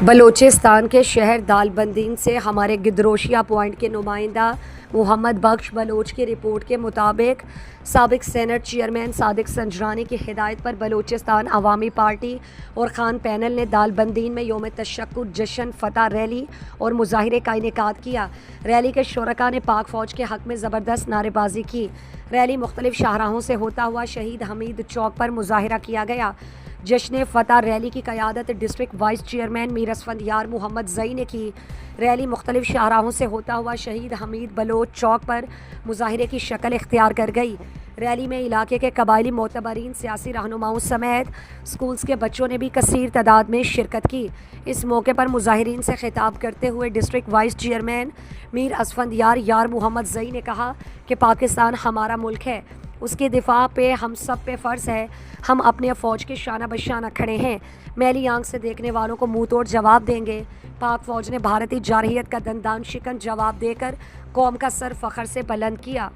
بلوچستان کے شہر دالبندین سے ہمارے گدروشیہ پوائنٹ کے نمائندہ محمد بخش بلوچ کی رپورٹ کے مطابق سابق سینٹ چیئرمین صادق سنجرانی کی ہدایت پر بلوچستان عوامی پارٹی اور خان پینل نے دالبندین میں یوم تشکر جشن فتح ریلی اور مظاہرے کا انعقاد کیا۔ ریلی کے شرکاء نے پاک فوج کے حق میں زبردست نعرے بازی کی۔ ریلی مختلف شاہراہوں سے ہوتا ہوا شہید حمید چوک پر مظاہرہ کیا گیا۔ جشن فتح ریلی کی قیادت ڈسٹرکٹ وائس چیئرمین میر اسفندیار محمد زئی نے کی۔ ریلی مختلف شاہراہوں سے ہوتا ہوا شہید حمید بلوچ چوک پر مظاہرے کی شکل اختیار کر گئی۔ ریلی میں علاقے کے قبائلی معتبرین، سیاسی رہنماؤں سمیت اسکولز کے بچوں نے بھی کثیر تعداد میں شرکت کی۔ اس موقع پر مظاہرین سے خطاب کرتے ہوئے ڈسٹرکٹ وائس چیئرمین میر اسفندیار یار محمد زئی نے کہا کہ پاکستان ہمارا ملک ہے، اس کے دفاع پہ ہم سب پہ فرض ہے۔ ہم اپنے فوج کے شانہ بشانہ کھڑے ہیں، میلی آنکھ سے دیکھنے والوں کو منہ توڑ جواب دیں گے۔ پاک فوج نے بھارتی جارحیت کا دندان شکن جواب دے کر قوم کا سر فخر سے بلند کیا۔